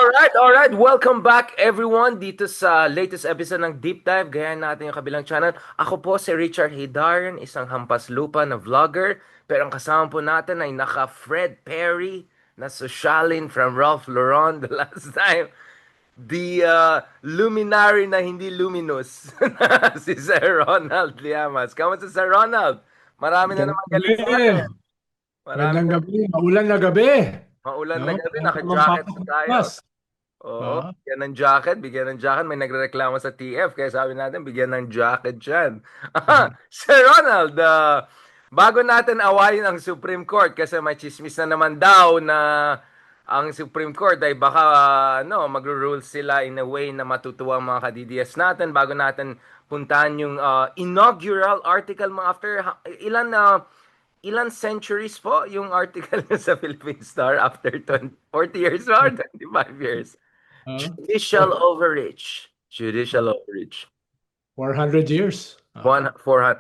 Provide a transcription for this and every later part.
All right. Welcome back everyone dito sa latest episode ng Deep Dive. Gayahin natin yung kabilang channel. Ako po si Richard Hidarian, isang hampas lupa na vlogger. Pero ang kasama po natin ay naka Fred Perry na sosyalin from Ralph Lauren the last time. The luminary na hindi luminous si Sir Ronald Llamas. Kamusta Sir Ronald? Marami na Magandang naman gabi. galit sa atin. Marami Magandang na gabi. Maulan na gabi. maulan na No? gabi. Kaya naman Naka-jacket pasok pa ng tayo. bus. Oo, Ah, bigyan ng jacket. May nagrereklamo sa TF, kaya sabi natin, bigyan ng jacket dyan. Sir Ronald, bago natin awayin ang Supreme Court, kasi may chismis na naman daw na ang Supreme Court ay baka magro-rule sila in a way na matutuwa ang mga ka-DDS natin bago natin puntahan yung inaugural article mo after ilan centuries po yung article sa Philippine Star after 40 years or 25 years. ah. Judicial overreach. Judicial overreach. 400 years. 400.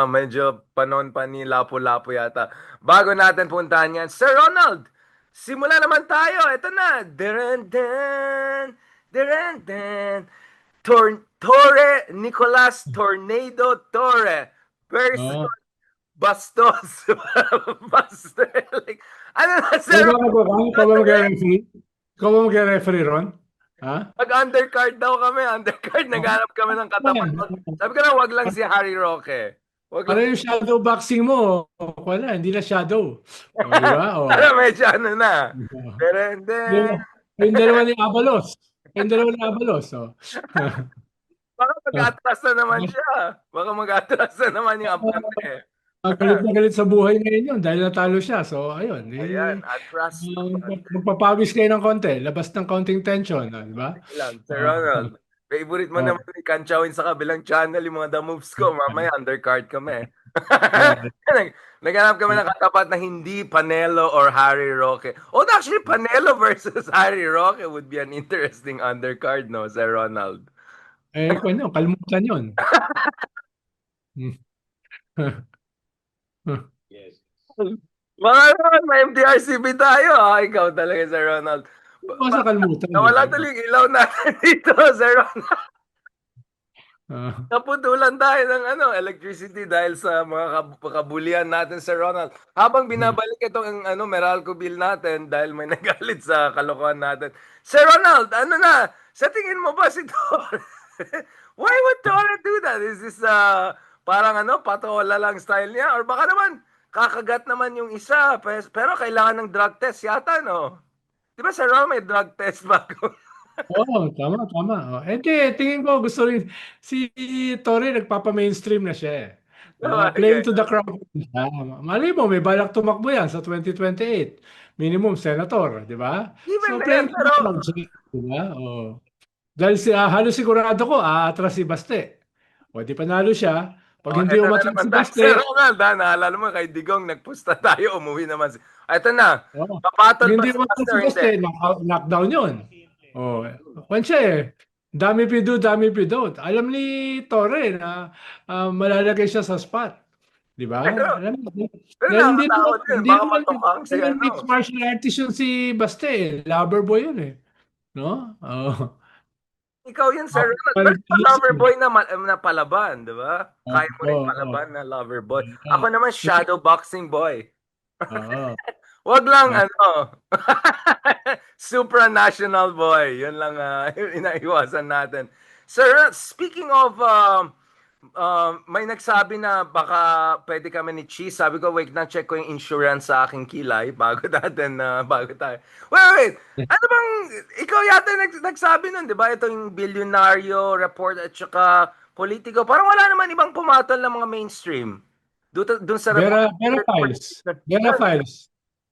Medyo panon pa ni Lapu-Lapu yata. Bago natin puntahan yan, Sir Ronald, simula naman tayo. Ito na. Derenden, derenden. Torre, Nicolas Tornado Torre versus Ah. Bastos. Bastos. Like, ano na, Ikaw Sir ba Ronald? mag- ikaw ba mag-referee? Ikaw ba mag-referee ron? Ha? Undercard daw kami, undercard. Naghanap kami ng katapat. Ayan. Sabi ko na, wag lang si Harry Roque. Wag Para lang. yung shadow boxing mo, wala, hindi na shadow. O, di ba? O. Ano, medyo ano na. Pero hindi. Yung, yung dalawa ni Abalos. Yung dalawa ni Abalos. O. Baka mag-atras na naman siya. Baka mag-atras na naman yung abante. Galit na galit sa buhay ngayon yun dahil natalo siya. So, ayun. Ayan, atras naman. Magpapawis kayo ng konti. Labas ng counting tension. Di ba? Sige lang, Sir Uh, Ronald. Favorite mo uh, naman ni Kanchawin sa kabilang channel, yung mga the moves ko. Mamaya undercard kami. uh, Naghanap kami ng katapat na hindi Panelo or Harry Roque. Oh, actually, Panelo versus Harry Roque would be an interesting undercard, no, Sir Ronald? kung ano, kalimutan yun. Mga Ron, may MTRCB tayo. Ikaw talaga, Sir Ronald. Basta kalimutan yun. Nawala tuloy yung ilaw natin dito, Sir Ronald. Uh, Naputulan tayo ng electricity dahil sa mga kabulian natin, Sir Ronald. Habang binabalik itong Meralco bill natin dahil may nagalit sa kalokohan natin. Sir Ronald, ano na? Sa tingin mo ba si Torre? Why would Torre do that? Is this parang patola lang style niya? Or baka naman, kakagat naman yung isa, pero kailangan ng drug test yata, no? Di ba, Sir Ronald, may drug test bago? Oo, tama, tama. Oh. Di, tingin ko gusto rin si Torre nagpapa-mainstream na siya eh. Playing Okay. to the crowd. Mali mo, may balak tumakbo yan sa 2028. Minimum senator, di ba? Even So na yan, playing to pero the crowd siya, di ba? Oh. Dahil halos sigurado ko, aatras si Baste. O di panalo siya. Pag oh, hindi eto na umatras naman si tayo sa Baste, Ronald. Naalala mo kay Digong, nagpusta tayo, umuwi naman. Eto na, oh, pag papatol ba hindi si umatras Pastor si o hindi? Baste, knockdown yun. Oh, kwan siya eh. Dami pido, dami pido. Alam ni Torre na malalagay siya sa spot. Di ba? Pero, Alam mo, pero dahil nakakatakot yun. hindi Baka naman, matokang hindi si naman mixed martial artist yun si Baste eh. Lover boy yun eh. No? Oh. Ikaw yun, Sir Ronald. Pero ikaw lover boy na palaban, di ba? Oo, Kaya mo rin oo. palaban na lover boy. Ako naman, shadow boxing boy. Oo. Wag lang, Ah, supranational boy. Yun lang, yung inaiwasan natin. Sir, speaking of may nagsabi na baka pwede kami ni Cheese. Sabi ko, wait na, check ko yung insurance sa aking kilay bago natin, bago tayo. Wait. Ano bang, ikaw yata nagsabi nun, di ba? Ito yung bilyonaryo report at saka politiko. Parang wala naman ibang pumatol ng mga mainstream. Doon sa report. Vera Files. Vera Files.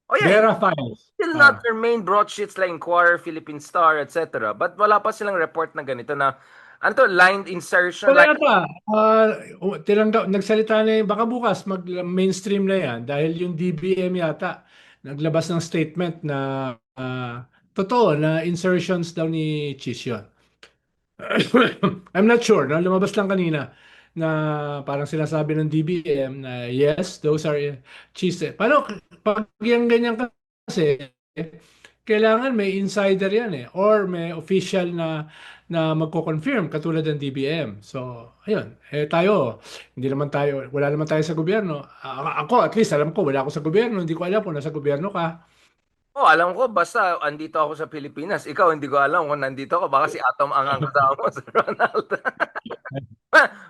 Oh yeah, Vera Files. still not Ah. their main broadsheets like Inquirer, Philippine Star, etc. But wala pa silang report na ganito na, ano to, lined insertion, Wala like, ata. Nagsalita na baka bukas mag-mainstream na yan dahil yung DBM yata naglabas ng statement na totoo na insertions daw ni Chis yun. I'm not sure. No? Lumabas lang kanina na parang sinasabi ng DBM na yes, those are Chis. Paano pag yung ganyan kasi kailangan may insider yan eh or may official na magko-confirm katulad ng DBM. So, ayun. Eh tayo, hindi naman tayo, wala naman tayo sa gobyerno. Ako at least alam ko wala ako sa gobyerno, hindi ko alam kung nasa gobyerno ka. Oh, alam ko, basta andito ako sa Pilipinas. Ikaw, hindi ko alam kung nandito ako. Baka si Atom ang kasama mo, Sir Ronald.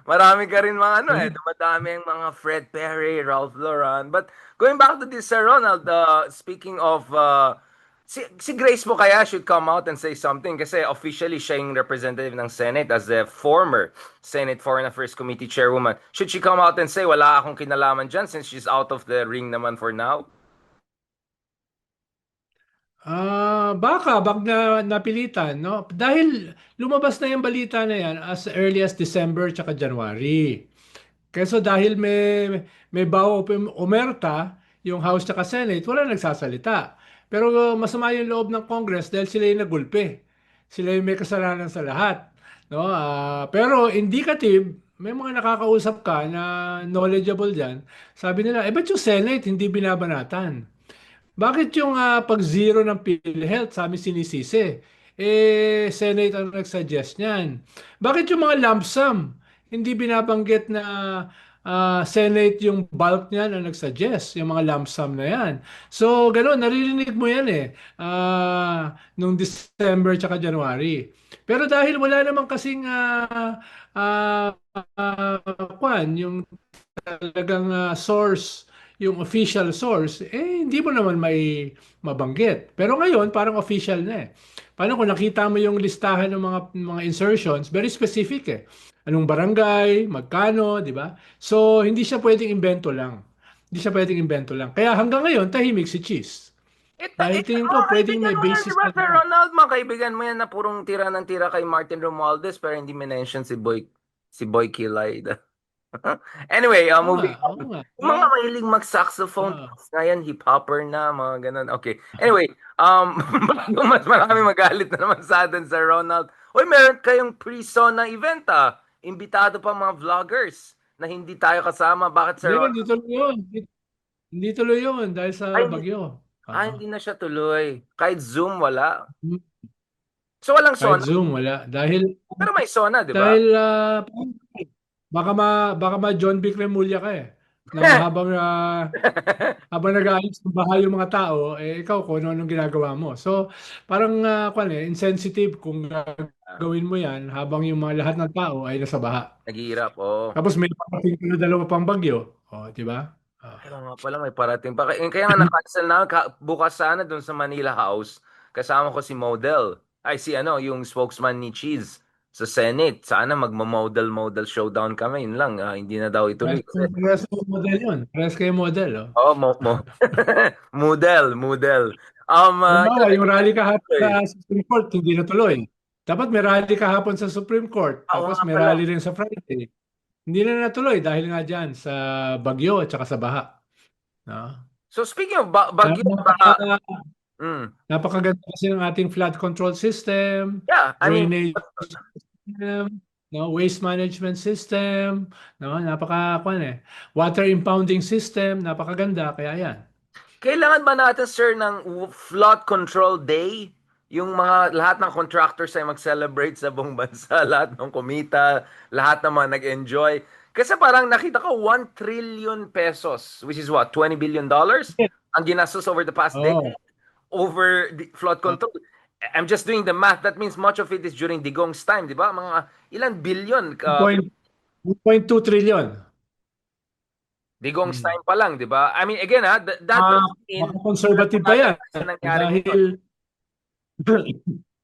Marami ka rin mga ano eh. Dumadami ang mga Fred Perry, Ralph Lauren. But going back to this, Sir Ronald, speaking of, si Grace mo kaya should come out and say something kasi officially siya yung representative ng Senate as the former Senate Foreign Affairs Committee chairwoman. Should she come out and say, wala akong kinalaman dyan since she's out of the ring naman for now? Baka na napilitan, no? Dahil lumabas na yung balita na yan as early as December tsaka January. Kaso dahil may bawa umerta yung House at Senate, wala nagsasalita. Pero masama yung loob ng Congress dahil sila yung nagulpi. Sila yung may kasalanan sa lahat. No? Pero indicative, may mga nakakausap ka na knowledgeable dyan. Sabi nila, ba't yung Senate hindi binabanatan? Bakit yung pag-zero ng PhilHealth sa amin sinisisi? Senate ang nag-suggest niyan. Bakit yung mga lump sum? Hindi binabanggit na Senate yung bulk niyan ang nag-suggest, yung mga lump sum na yan. So, gano'n, naririnig mo yan eh, nung December tsaka January. Pero dahil wala naman kasing yung talagang source, yung official source, hindi mo naman may mabanggit. Pero ngayon, parang official na eh. Paano kung nakita mo yung listahan ng mga insertions, very specific eh. Anong barangay, magkano, di ba? So, hindi siya pwedeng invento lang. Hindi siya pwedeng invento lang. Kaya hanggang ngayon, tahimik si Cheese. Dahil tingin ko, Mga pwedeng kaibigan may mo yan, di basis ba, na Sir Ronald? Mga kaibigan mo yan na purong tira ng tira kay Martin Romualdez pero hindi minention si Boy Kilay. Anyway, Oo nga, moving oo on. nga. Yung mga mahilig mag-saxophone, Ah, ngayon hip-hopper na, mga ganun. Okay. Anyway, bago mas marami magalit na naman sa atin, Sir Ronald. Uy, meron kayong pre-SONA event, ah. Imbitado pa mga vloggers na hindi tayo kasama. Bakit, Sir hindi, Ronald? hindi tuloy yun. Hindi tuloy yun dahil sa Ay, hindi, bagyo. hindi na siya tuloy. Kahit Zoom, wala. Hmm, So, walang kahit SONA. Zoom, wala. Pero may SONA, di ba? Dahil baka ma John B. Cremulya ka eh. Na habang nag-aayos ng bahay yung mga tao, ikaw kung ano-anong ginagawa mo. So, parang insensitive kung gawin mo yan habang yung mga lahat ng tao ay nasa baha. Naghihirap, oo. Tapos may parating na dalawa pang bagyo. Oh, di ba? Ah. Kaya nga pala may parating pa. Kaya nga na-cancel na bukas sana doon sa Manila House. Kasama ko si Model. Ay, si ano, yung spokesman ni Cheese sa Senate. Sana magmo-model showdown kami. Yun lang, hindi na daw ituloy. Kasi, Parehas kayo model yun. Parehas kayo model. Oh. oh, Model. Halimbawa, Yun, yung rally kahapon eh. sa Supreme Court, hindi natuloy. Dapat may rally kahapon sa Supreme Court, Oo tapos nga may pala. rally rin sa Friday. Hindi na natuloy dahil nga dyan sa bagyo at saka sa baha. No? So speaking of Kaya bagyo, mm, napakaganda kasi ng ating flood control system, yeah, I mean, drainage system, no, waste management system, no, water impounding system, napakaganda kaya yan. kailangan ba natin, sir, ng flood control day? Yung mga lahat ng contractors ay mag-celebrate sa buong bansa, lahat ng kumita, lahat ng mga nag-enjoy. Kasi parang nakita ko 1 trillion pesos, which is what, $20 billion, ang ginastos over the past Oh, decade over the flood control. I'm just doing the math. That means much of it is during Digong's time, di ba? Mga ilan billion 2.2 trillion. Digong's Hmm. time pa lang, di ba? I mean, again, that Ah, doesn't mean baka conservative pa yan. sa nangyari ngayon. Dahil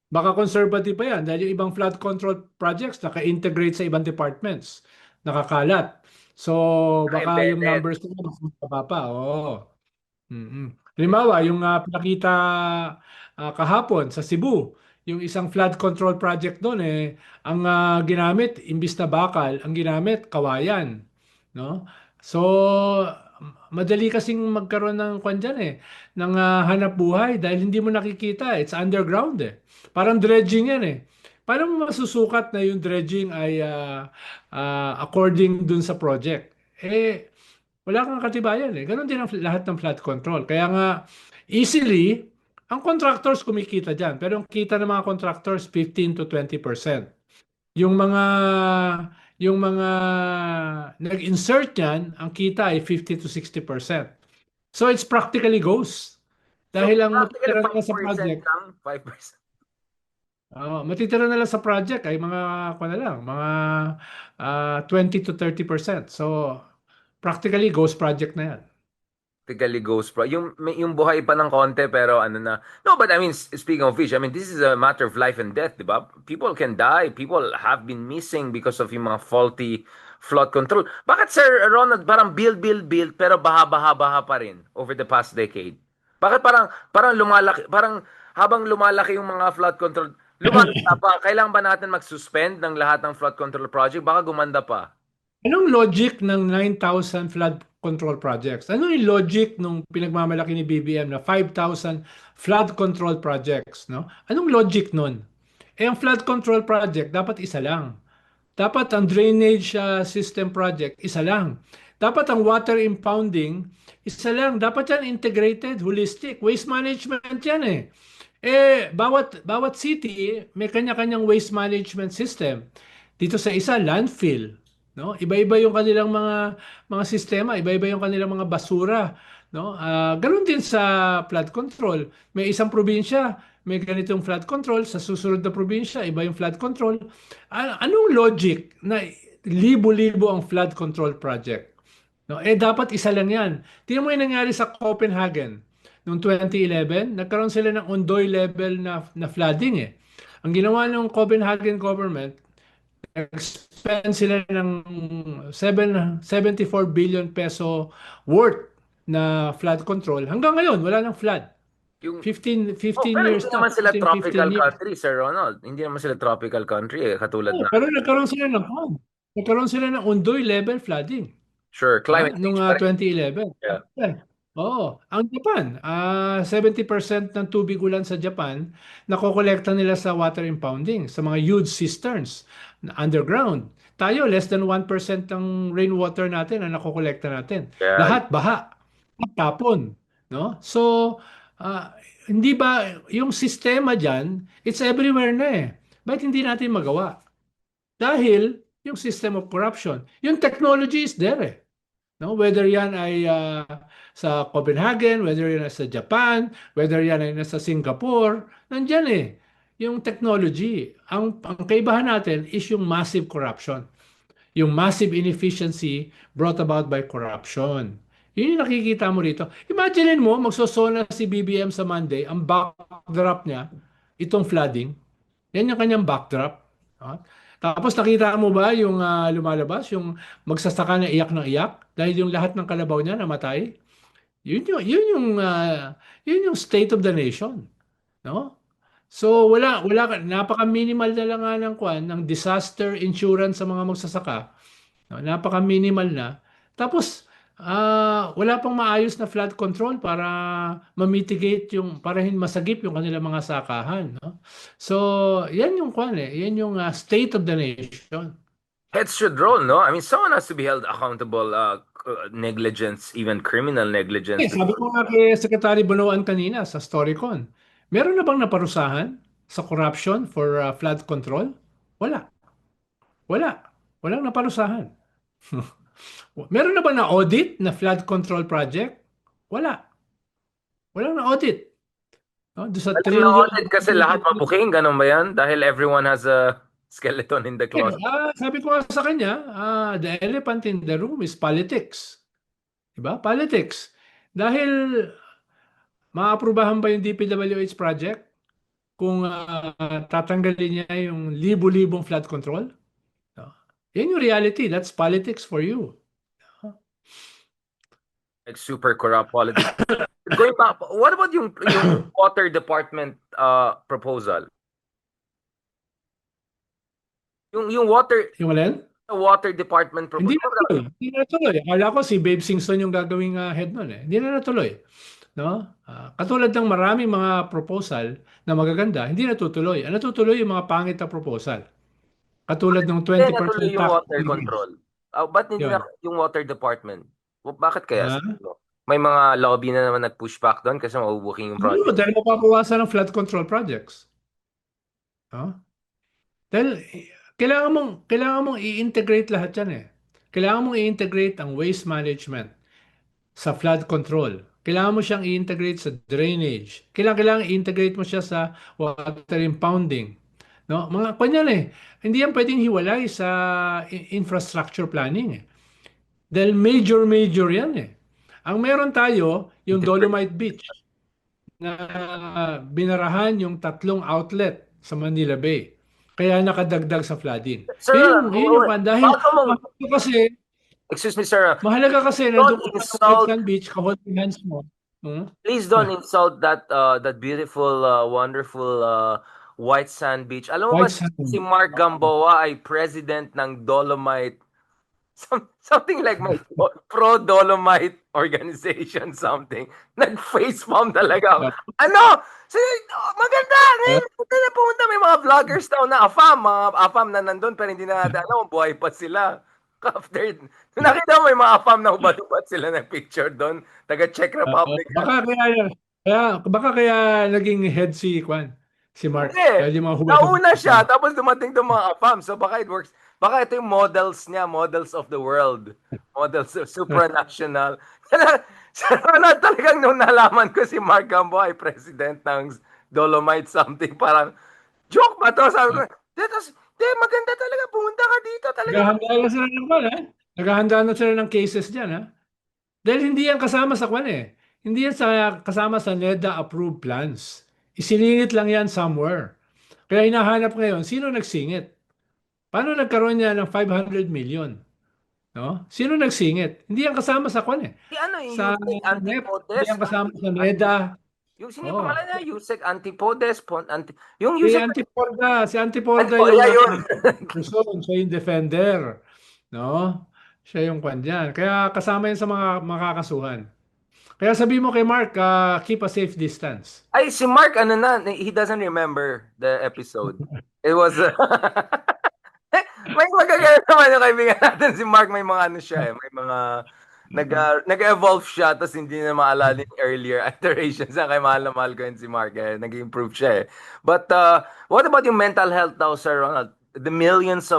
baka conservative pa yan dahil yung ibang flood control projects naka-integrate sa ibang departments. Nakakalat. So, baka yung Embedded. numbers nila mas mababa pa. Oo. Halimbawa, yung pinakita kahapon sa Cebu, yung isang flood control project doon ang ginamit imbis na bakal, ang ginamit kawayan, no? So madali kasing magkaroon ng kwan dyan ng hanap buhay dahil hindi mo nakikita, it's underground eh. Parang dredging yan eh. Paano mo masusukat na yung dredging ay according dun sa project? Wala kang katibayan eh. Ganon din ang lahat ng flood control. Kaya nga, easily, Ang contractors kumikita diyan, pero ang kita ng mga contractors 15 to 20%. Yung mga yung mga nag-insert niyan, ang kita ay 50 to 60%. So it's practically ghost. So, Dahil ang practically matitira nila sa 5% project, lang, 5%. matitira nila sa project ay mga kuwan na lang, mga 20 to 30%. So practically ghost project na yan. Practically ghost pro. Yung buhay pa ng konti pero ano na. No, but I mean, speaking of which, I mean, this is a matter of life and death, di ba? People can die. People have been missing because of yung mga faulty flood control. Bakit, Sir Ronald, parang build, pero baha pa rin over the past decade? Bakit parang lumalaki, parang habang lumalaki yung mga flood control, lumanda pa. Kailangan ba natin mag-suspend ng lahat ng flood control project? Baka gumanda pa. Anong logic ng 9,000 flood control projects? Ano yung logic nung pinagmamalaki ni BBM na 5,000 flood control projects, no? Anong logic nun? Eh, ang flood control project dapat isa lang. Dapat ang drainage system project isa lang. Dapat ang water impounding isa lang. Dapat yan integrated, holistic. Waste management yan eh. Bawat city may kanya-kanyang waste management system. Dito sa isa, landfill, no? Iba-iba yung kanilang mga sistema, iba-iba yung kanilang mga basura, no? Ganun din sa flood control. May isang probinsya, may ganitong flood control, sa susunod na probinsya, iba yung flood control. Anong logic na libo-libo ang flood control project? No, dapat isa lang 'yan. Tingnan mo 'yung nangyari sa Copenhagen noong 2011, nagkaroon sila ng Ondoy level na flooding eh. Ang ginawa ng Copenhagen government, nag-spend sila ng 74 billion peso worth na flood control. Hanggang ngayon, wala nang flood. Yung 15 pero years hindi na, naman sila 14, 15 tropical years. country, Sir Ronald. Hindi naman sila tropical country eh, katulad Oh, na. pero nagkaroon sila ng flood. Nagkaroon sila ng Ondoy level flooding. Sure, climate Noong change pa rin. 2011. Yeah. Oo, ang Japan, 70% ng tubig ulan sa Japan, nakokolekta nila sa water impounding, sa mga huge cisterns na underground. Tayo, less than 1% ng rainwater natin ang nakokolekta natin. Kaya, Lahat baha, tapon, no? So, hindi ba yung sistema diyan, it's everywhere na eh. Bakit hindi natin magawa? Dahil yung system of corruption, yung technology is there eh. No, whether yan ay sa Copenhagen, whether yan ay sa Japan, whether yan ay nasa Singapore, nandiyan eh. Yung technology, ang kaibahan natin is yung massive corruption. Yung massive inefficiency brought about by corruption. Yun yung nakikita mo rito. Imagine mo, magsosona si BBM sa Monday, ang backdrop niya, itong flooding. Yan yung kanyang backdrop. Ah. Tapos nakita mo ba yung lumalabas, yung magsasaka na iyak ng iyak dahil yung lahat ng kalabaw niya namatay? Yun yung state of the nation, no? So napaka-minimal na lang nga ng ng disaster insurance sa mga magsasaka. No? Napaka-minimal na. Tapos wala pang maayos na flood control para ma-mitigate para masagip yung kanilang mga sakahan, no? So, yan yung yan yung state of the nation. heads should roll, no? I mean, someone has to be held accountable, negligence, even criminal negligence. Sabi ko nga kay Secretary Bonoan kanina sa Storycon, meron na bang naparusahan sa corruption for flood control? Wala. Wala. Walang naparusahan. Meron na ba na audit na flood control project? Wala. Walang na audit. No? Doon sa Walang trillion. na-audit kasi lahat mabuking, ganun ba yan? Dahil everyone has a skeleton in the closet. Sabi ko nga sa kanya, the elephant in the room is politics. Diba? Politics. Dahil maaprubahan ba yung DPWH project kung tatanggalin niya yung libo-libong flood control? No? Yan yung reality. That's politics for you. Like super corrupt politics. Going back, what about yung water department proposal? Yung Yung alin? water department Hindi proposal. na natuloy. Hindi na natuloy. Akala ko si Babe Singson yung gagawing head nun eh. Hindi na natuloy. No? Katulad ng maraming mga proposal na magaganda, hindi natutuloy. Ang natutuloy yung mga pangit na proposal. Katulad ng Hindi natuloy 20% yung tax water increase. control. Ba't hindi na Yun. yung water department? Bakit kaya? Ha? Sabi mo? May mga lobby na naman nag-push back doon kasi mabubuking yung Siguro project. dahil mapapawasan ng flood control projects. No? Dahil kailangan mong i-integrate lahat 'yan eh. Kailangan mong i-integrate ang waste management sa flood control. Kailangan mo siyang i-integrate sa drainage. Kailangan i-integrate mo siya sa water impounding. No? Mga kanyan eh. Hindi yan pwedeng hiwalay sa infrastructure planning eh. Dahil major yan eh. Ang meron tayo, yung Dolomite Beach na binarahan yung tatlong outlet sa Manila Bay. Kaya nakadagdag sa flooding. Sir, Yun yung pan. Dahil bago mo, mahalaga kasi, excuse me sir, mahalaga kasi don't nandun ka pa sa White insult, Sand Beach, ka-holding hands mo. Hmm? please don't insult that beautiful, wonderful white sand beach. Alam mo ba White si Sand. Mark Gamboa ay president ng Dolomite, something like my pro-Dolomite organization, something. Nag-facepalm talaga ako. Ano? Maganda! Ngayon, punta na pumunta. May mga vloggers daw na mga AFAM na nandun, pero hindi na natin alam kung buhay pa sila. After, nakita mo may mga AFAM na ubad-ubad sila ng picture doon. Taga Czech Republic. Baka kaya naging head si Kwan, si Mark. Hindi. Dahil yung mga hubad-hubad Nauna siya, na. tapos dumating itong mga AFAM. So baka it works. Baka ito yung models niya, models of the world. Models of supranational. Sa na talagang nung nalaman ko si Mark Gamboa ay president ng Dolomite something, parang joke ba to? Sabi ko, maganda talaga, pumunta ka dito talaga. Naghahanda na sila ng Kwan, eh. Naghahanda na sila ng cases dyan, ha? Dahil hindi yan kasama sa Kwan, eh. Hindi yan kasama sa NEDA approved plans. Isiningit lang yan somewhere. Kaya hinahanap ngayon, sino nagsingit? Paano nagkaroon niya ng 500 million? No? Sino nagsingit? Hindi yan kasama sa Kwan, eh. Si ano yung Sa Yusek NEP, hindi Antipodes? yan kasama sa NEDA. Yung sino yung Oh. pangalan niya? Yusek Antipodes? Yung Si Yusek Antiporda, si Antiporda Antipodes, yung yeah, yun. person, siya yung defender. No? Siya yung kwan dyan. Kaya kasama yan sa mga makakasuhan. Kaya sabi mo kay Mark, keep a safe distance. Ay, si Mark, ano na, he doesn't remember the episode. It was, may magagaya naman yung kaibigan natin, si Mark, may mga ano siya eh, may mga, nag-evolve siya, tapos hindi na maalala yung earlier iterations. Kaya mahal na mahal ko yun si Mark, eh, nag-improve siya eh. But, what about yung mental health daw, Sir Ronald? The millions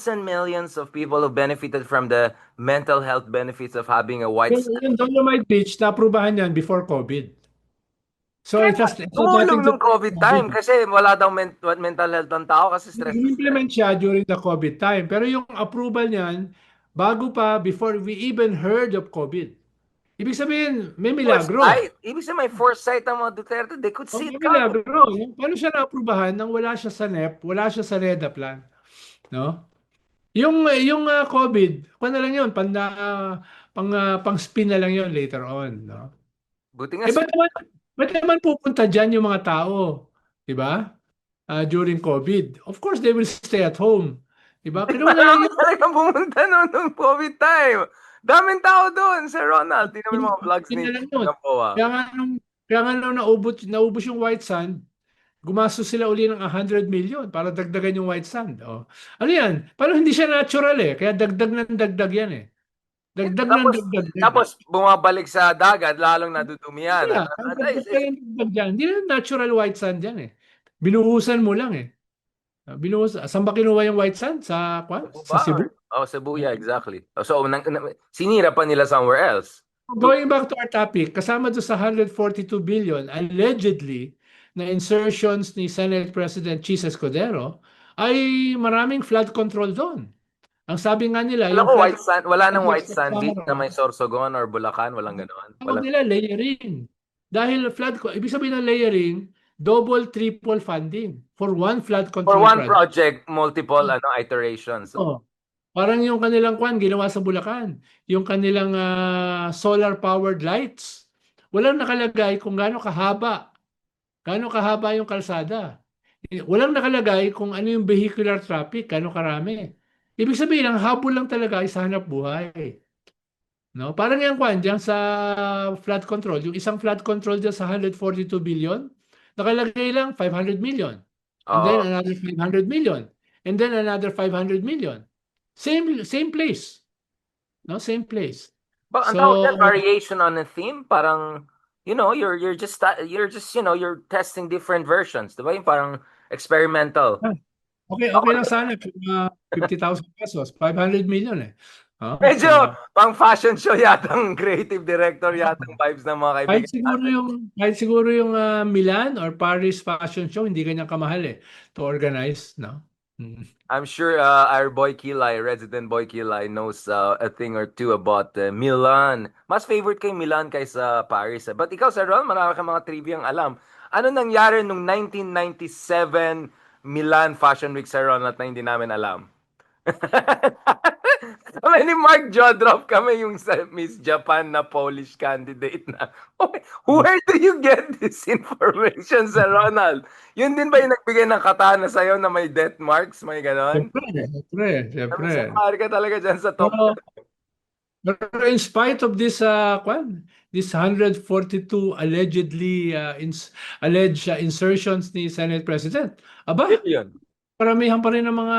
and millions of people who benefited from the mental health benefits of having a white Yung Dolomite Beach, na-aprobahan yan before COVID. So Kaya it has tumulong nothing to nung do with COVID COVID. time kasi wala daw mental health ng tao kasi stress na stress. I-implement siya during the COVID time. Pero yung approval niyan, bago pa, before we even heard of COVID. Ibig sabihin, may milagro. Foresight. Ibig sabihin may foresight ang mga Duterte. They could O see it may coming. milagro. Paano siya naaprubahan nang wala siya sa NEP, wala siya sa NEDA plan? No? Yung COVID, kung na lang yun, pang spin na lang yun later on. No? Buti nga Eh, ba't naman pupunta dyan yung mga tao? Di ba? During COVID. Of course, they will stay at home. Di ba? Kinuha na lang marami talagang pumunta noon nung COVID time. Daming tao doon, Sir Ronald. Tingnan mo yung mga vlogs yun ni na lang yun. Gamboa. Kaya nga nung naubos yung White Sand, gumastos sila uli ng 100 million para dagdagan yung White Sand. Oh. Ano yan? Parang hindi siya natural eh. Kaya dagdag ng dagdag yan eh. Dagdag ng Tapos, dagdag yan. tapos bumabalik sa dagat, lalong nadudumihan. Kaya, ang dagdag ng dagdag yan. Hindi na natural White Sand yan eh. Binuhusan mo lang eh. Saan ba kinuha yung White Sand? Cebu Sa ba? Cebu? Oh, Cebu, yeah, exactly. So, sinira pa nila somewhere else. Going back to our topic, kasama doon sa 142 billion, allegedly, na insertions ni Senate President Chis Escudero, ay maraming flood control doon. Ang sabi nga nila, Alam yung ko, flood white sand, wala nang white projects sand sa beach na Samar, may Sorsogon or Bulacan, walang ganoon. tawag Walang, nila layering. Dahil ibig sabihin ng layering, double, triple funding for one flood for control one project. project, multiple iterations. So, Oh, parang yung kanilang ginawa sa Bulacan, yung kanilang solar-powered lights. Walang nakalagay kung gaano kahaba yung kalsada. Walang nakalagay kung ano yung vehicular traffic, gaano karami. Ibig sabihin, ang habol lang talaga ay sa hanap buhay. No? Parang yan diyan sa flood control. Yung isang flood control diyan sa 142 billion, nakalagay lang 500 million. And then uh, another 500 million. And then another 500 million. Same place. No, same place. Ang tawag dyan, So, variation on a theme, parang, you're testing different versions, di ba? Yung parang experimental. ah, okay lang sana kung 50,000 pesos, 500 million eh. Medyo So, pang fashion show yatang creative director yatang vibes ng mga kahit kaibigan siguro natin. yung kahit siguro yung Milan or Paris fashion show hindi ganyan kamahal eh to organize, no? Mm. I'm sure our boy Kilay, resident boy Kilay, knows a thing or two about Milan. Mas favorite kay Milan kaysa Paris. But ikaw, Sir Ron, marami kang mga trivia alam. Ano nangyari nung 1997 Milan Fashion Week, Sir Ron, at na hindi namin alam? Kami ni Mark Jodrop, kami yung sa Miss Japan na Polish candidate na. Okay, where do you get this information, Sir Ronald? Yun din ba yung nagbigay ng katana sa'yo na may death marks, may ganon? Siyempre. Namisumari ka talaga dyan sa top. Pero, pero in spite of this this 142 alleged insertions ni Senate President, aba, Billion. paramihan pa rin ng mga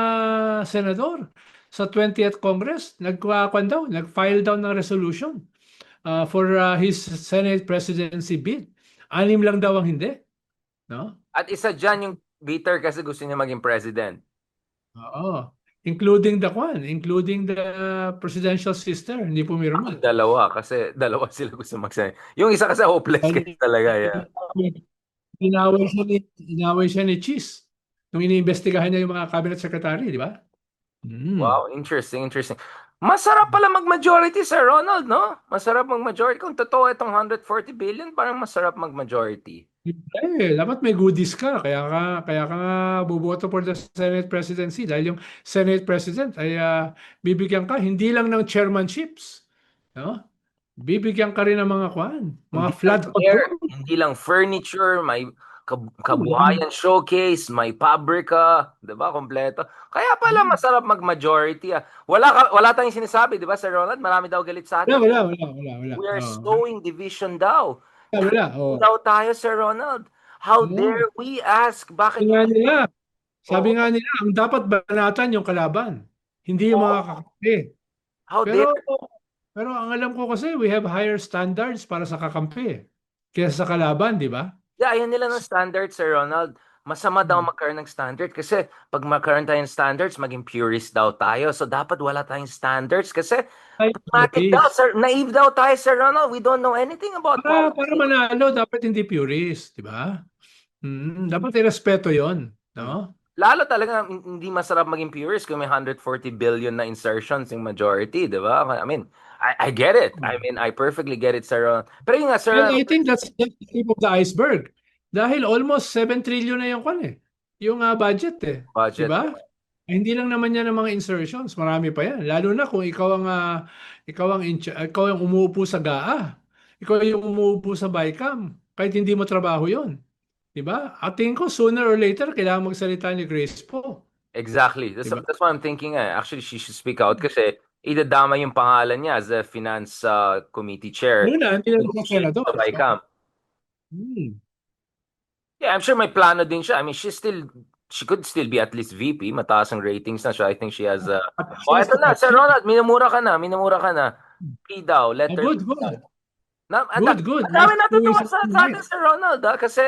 senador sa 20th Congress nag-file down ng resolution for his Senate presidency bid. Anim lang daw ang hindi, no? At isa dyan yung bitter kasi gusto niya maging president. Oo. Including the presidential sister, hindi pumirma. Dalawa, kasi dalawa sila gusto magsabi. Yung isa kasi hopeless Dahil case talaga, yeah. inaway siya ni Cheese nung iniimbestigahan niya yung mga cabinet secretary, di ba? Mm. Wow, interesting, interesting. Masarap pala mag-majority, Sir Ronald, no? Masarap mag-majority. Kung totoo itong 140 billion, parang masarap mag-majority. Dapat may goodies ka. Kaya ka nga buboto for the Senate presidency dahil yung Senate president ay bibigyan ka hindi lang ng chairmanships, no? Bibigyan ka rin ng mga mga Hindi lang flood air, control. hindi lang furniture, may Oh, kabuhayan showcase, may pabrika, 'di ba? Kompleto. Kaya pala masarap mag-majority. Ah. Wala tayong sinasabi, 'di ba, Sir Ronald? Marami daw galit sa atin. wala. We are Oh. sowing division daw. Wala. Kung Oh. daw tayo, Sir Ronald. How Oh. dare we ask Sabi bakit nga yung nila, sabi Oo, nga nila, ang dapat banatan yung kalaban, hindi yung mga oo, kakampi. how Pero dare pero ang alam ko kasi we have higher standards para sa kakampi kaysa sa kalaban, di ba? Yeah, ayun nila ng standard, Sir Ronald. Masama daw magkaroon ng standard kasi pag magkaroon tayo ng standards, maging purist daw tayo. So dapat wala tayong standards kasi Ay, pragmatic daw, purist. sir. Naive daw tayo, Sir Ronald. We don't know anything about Para policy. manalo, dapat hindi purist, di ba? Dapat irespeto yon, Hmm. no? Lalo talaga hindi masarap maging purist kung may 140 billion na insertions yung majority, di ba? I mean, I get it. I mean, I perfectly get it, Sir Ronald. Pero yun nga, Sir And Ronald, I think that's the tip of the iceberg. Dahil almost 7 trillion na yung yung budget di budget. ba? Hindi lang naman yan ng mga insertions, marami pa yan. Lalo na kung ikaw ang umuupo sa GAA. Ikaw yung umuupo sa BICAM. Kahit hindi mo trabaho yon, 'di ba? At tingin ko sooner or later kailangan magsalita ni Grace po, Exactly. 'di ba? That's what I'm thinking. Actually, she should speak out kasi idadama yung pangalan niya as a finance committee chair. Una, hindi na siya senador. Sa So, BICAM. hmm. Yeah, I'm sure may plano din siya. I mean, she could still be at least VP. Mataas ang ratings na siya. I think she has At Oh, least, eto na, at Sir least. Ronald, minumura ka na. P daw, Oh, letter P good, daw. good. Na, Good. ang dami Last 2 weeks natutuwa of sa atin, Sir Ronald, kasi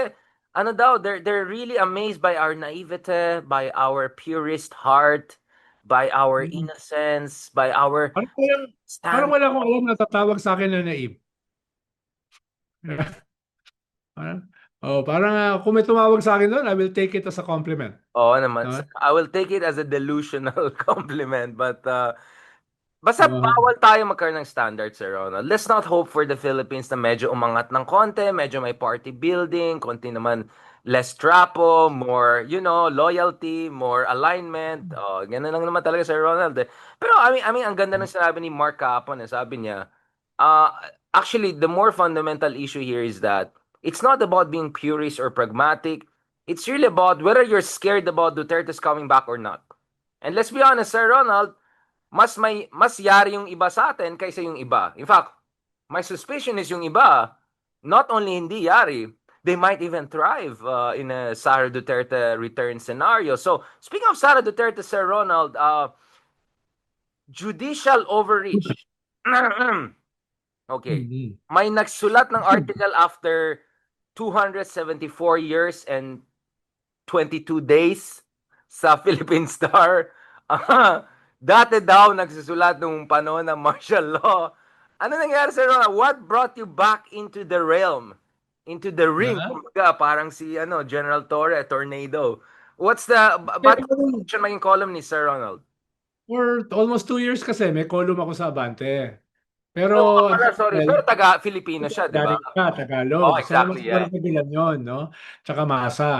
ano daw, they're really amazed by our naivete, by our purist heart, by our Hmm. innocence, by our Parang, walang, parang stand. wala akong alam na tatawag sa akin na naive. Parang, parang kung may tumawag sa akin doon, I will take it as a compliment. Oo naman. No? I will take it as a delusional compliment, but basta Uh, bawal tayo magkaroon ng standards, Sir Ronald. Let's not hope for the Philippines na medyo umangat ng konti, medyo may party building, konti naman less trapo, more, loyalty, more alignment. Oh, ganun lang naman talaga, Sir Ronald. Eh. Pero I mean, ang ganda ng sinabi ni Mark kahapon. Sabi niya, uh, actually, the more fundamental issue here is that it's not about being purist or pragmatic. It's really about whether you're scared about Duterte's coming back or not. And let's be honest, Sir Ronald, mas yari yung iba sa atin kaysa yung iba. In fact, my suspicion is yung iba, not only hindi yari, they might even thrive in a Sara Duterte return scenario. So, speaking of Sara Duterte, Sir Ronald, judicial overreach. Okay. Mhm. May nagsulat ng article after 274 years and 22 days sa Philippine Star. Dati daw nagsusulat nung panahon ng martial law. Ano nangyari sa Ronald? What brought you back into the realm? Into the ring? Ah, Kumbaga, parang si General Torre, Tornado. What's the, ba't pero siya maging column ni Sir Ronald? for almost 2 years kasi may column ako sa Abante. Pero Oo nga ang pala, sorry. title, Pero taga-Filipino siya, di ba? Galing ka, Oh, Tagalog. Isa naman exactly, sa yeah. Bardagulan yun, no? Tsaka Masa.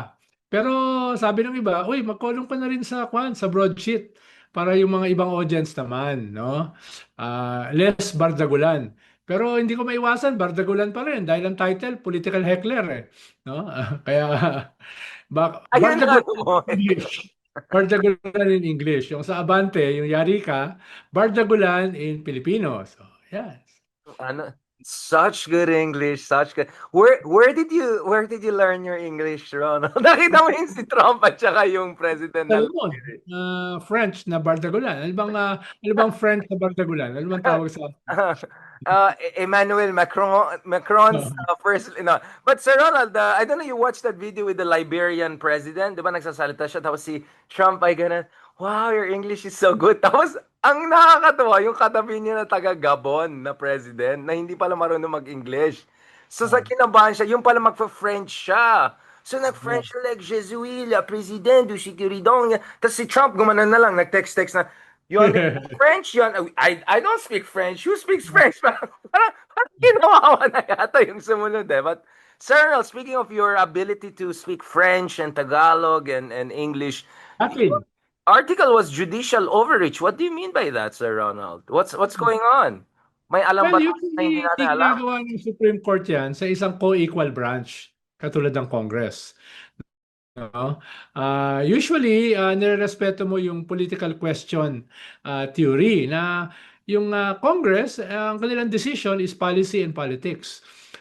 Pero sabi ng iba, uy, mag-column ka na rin sa, sa broadsheet para yung mga ibang audience naman, no? Less Bardagulan. Pero hindi ko maiwasan, Bardagulan pa rin dahil ang title, political heckler, eh. No? Kaya, Ayun na Bardagulan ano in mo. English. Bardagulan in English. Yung sa Abante, yung yari ka, Bardagulan in Filipino. So, yeah. Ano, such good English, such good. Where did you learn your English, Ron? Nakita mo yung si Trump at saka yung president ng Alam mo, French na Bardagulan. Ano bang French na Bardagulan? Ano bang tawag sa... Emmanuel Macron's first, But Sir Ronald, I don't know, you watched that video with the Liberian president, di ba nagsasalita siya, tapos si Trump ay ganun, wow, your English is so good. Tapos, ang nakakatawa, yung katabi niya na taga Gabon na president, na hindi pala marunong mag-English. So, sa Ah, kinabahan siya, yung pala magpa-French siya. So, oh. nag-French siya like, Je suis le président du sécurité. Tapos si Trump, gumana na lang, nag-text-text na, you understand French? I don't speak French. Who speaks French? Parang ginawa na yata yung sumunod eh. But, Sir Arnold, speaking of your ability to speak French and Tagalog and English, your Akin. article was judicial overreach. What do you mean by that, Sir Ronald? What's going on? May alam Well, ba tayo na hindi usually, natin hindi alam? ginagawa ng Supreme Court yan sa isang co-equal branch, katulad ng Congress. No? Usually, nirerespeto mo yung political question theory na yung Congress, ang kanilang decision is policy and politics.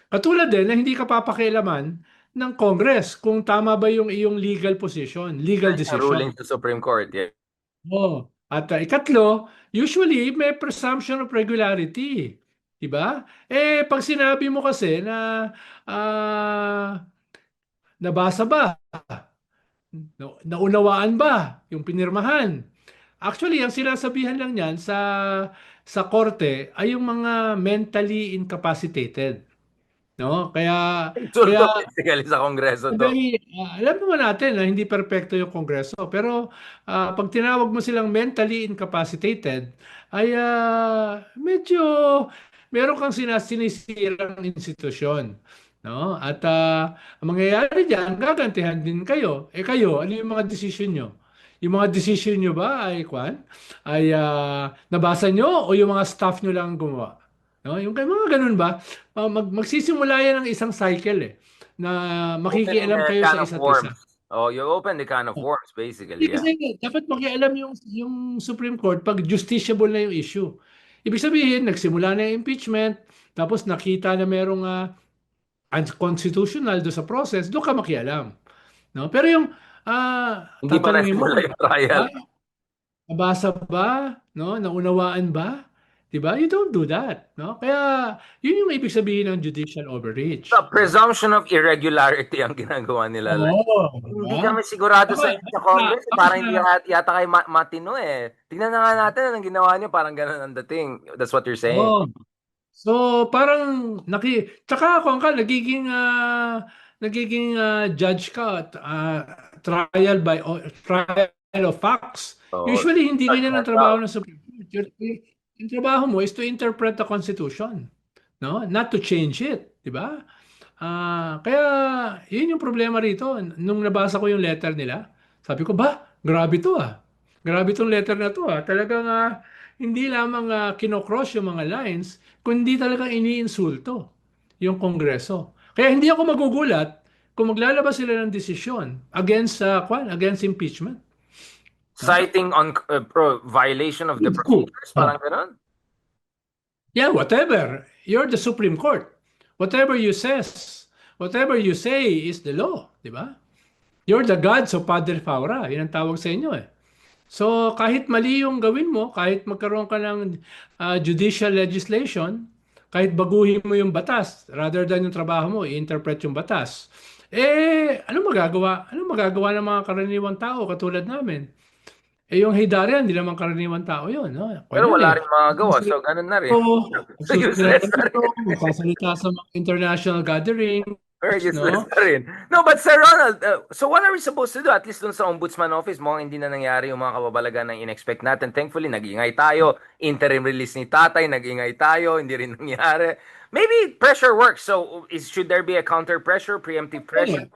Katulad din na hindi ka papakialaman ng Congress kung tama ba yung iyong legal position, legal Ang ruling decision. sa Supreme Court, yeah. Oh. At ikatlo, usually may presumption of regularity. 'Di ba? Pag sinabi mo kasi na nabasa ba, naunawaan ba yung pinirmahan? Actually, ang sinasabihan lang niyan sa korte ay yung mga mentally incapacitated, no? Kaya Insulto basically sa Kongreso to. very, alam naman natin na hindi perpekto yung Kongreso, pero pag tinawag mo silang mentally incapacitated, ay medyo meron kang sinisirang institusyon. No? At ang mangyayari diyan, gagantihan din kayo. Kayo, ano yung mga desisyon nyo? Yung mga desisyon nyo ba ay nabasa nyo o yung mga staff nyo lang gumawa? No? Yung mga ganun ba? Magsisimula yan ng isang cycle na Opening makikialam the kayo can sa of isa't isa. worms. Oh, you open the can of worms Hindi basically, yeah. kasi dapat makialam yung Supreme Court pag justiciable na yung issue. Ibig sabihin, nagsimula na yung impeachment, tapos nakita na merong unconstitutional do sa process, doon ka makialam. No? Pero yung Hindi pa tatanungin mo, nagsimula yung trial. nabasa ba, no? Naunawaan ba? 'Di ba? You don't do that, no? Kaya yun yung ibig sabihin ng judicial The overreach. presumption of irregularity ang ginagawa nila. Like, Oo, 'di hindi ba? kami sigurado Baka, sa Congress. baka Parang hindi yata kayo matino eh. Tingnan na nga natin anong ginawa niyo. Parang ganun ang dating. That's what you're saying. oh. So parang tsaka kung ka nagiging judge ka at trial by trial of facts. So, Usually hindi ganyan ang judgmental. trabaho ng Supreme Court. Yung trabaho mo is to interpret the Constitution, no? Not to change it, 'di ba? Kaya yun yung problema rito. Nung nabasa ko yung letter nila, sabi ko, grabe to ah. Grabe tong letter na to ah. Talagang hindi lamang kinocross yung mga lines, kundi talagang iniinsulto yung Kongreso. Kaya hindi ako magugulat kung maglalabas sila ng desisyon against impeachment. No? Citing on violation of the Cool. procedures. Parang ganun. Yeah, whatever. You're the Supreme Court. Whatever you say is the law, di ba? You're the gods of Padre Faura. Yun ang tawag sa inyo eh. Kahit mali yung gawin mo, kahit magkaroon ka ng judicial legislation, kahit baguhin mo yung batas, rather than yung trabaho mo, i-interpret yung batas. Ano magagawa? Ano magagawa ng mga karaniwang tao katulad namin? Yung Haydarian, hindi naman karaniwang tao yun. No? Kwan Pero yun wala eh. rin magagawa, so ganun na rin. So Magsusulat useless ng na libro, rin. magsasalita sa mga international gatherings, Very useless no? na rin. No, but Sir Ronald, so what are we supposed to do? At least dun sa Ombudsman Office, mukhang hindi na nangyari yung mga kababalagan na in-expect natin. Thankfully, nag-ingay tayo. Interim release ni Tatay, nag-ingay tayo. Hindi rin nangyari. Maybe pressure works. So, should there be a counter pressure, preemptive pressure? Eh,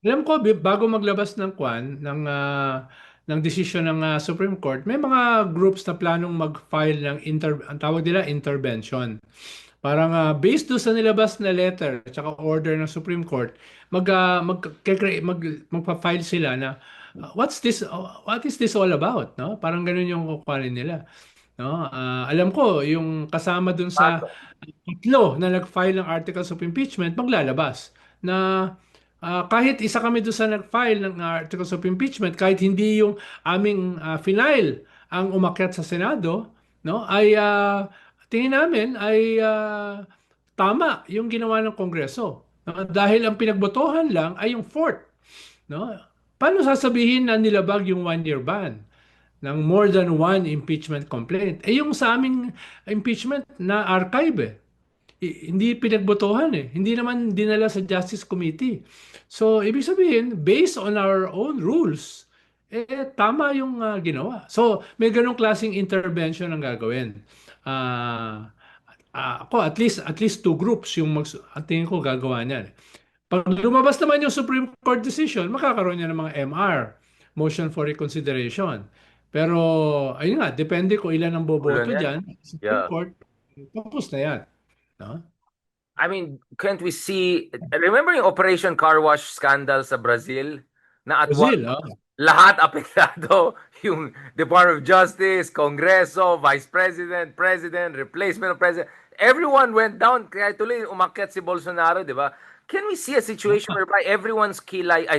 alam ko, bago maglabas ng kwan, ng desisyon ng Supreme Court, may mga groups na planong mag-file ng ang tawag nila intervention. Parang based doon sa nilabas na letter at saka order ng Supreme Court, magpa-file sila na what is this all about, no? Parang ganun yung kukuhanin nila, no? Alam ko yung kasama dun sa Bago. tatlo na nag-file ng articles of impeachment maglalabas na kahit isa kami doon sa nag-file ng articles of impeachment, kahit hindi yung aming final ang umakyat sa Senado, no, ay tingin namin ay tama yung ginawa ng Kongreso. No? Dahil ang pinagbotohan lang ay yung fourth. No? Paano sasabihin na nilabag yung one-year ban ng more than one impeachment complaint? Yung sa aming impeachment na archive hindi pinagbotohan eh. Hindi naman dinala sa Justice Committee. So, ibig sabihin, based on our own rules, tama yung ginawa. So, may ganong klaseng intervention ang gagawin. Ah, ako, at least two groups yung ang tingin ko gagawa niyan. Pag lumabas naman yung Supreme Court decision, makakaroon niya ng mga MR, motion for reconsideration. Pero, ayun nga, depende kung ilan ang Ulo boboto yan. dyan. Supreme Yeah. Court, tapos na yan. No? I mean, can't we see, remember yung Operation Car Wash scandal sa Brazil? Na at one Brazil, lahat apektado, yung Department of Justice, Kongreso, Vice President, President, replacement of President. Everyone went down, kaya tuloy umakyat si Bolsonaro, di ba? Can we see a situation whereby everyone's kilay,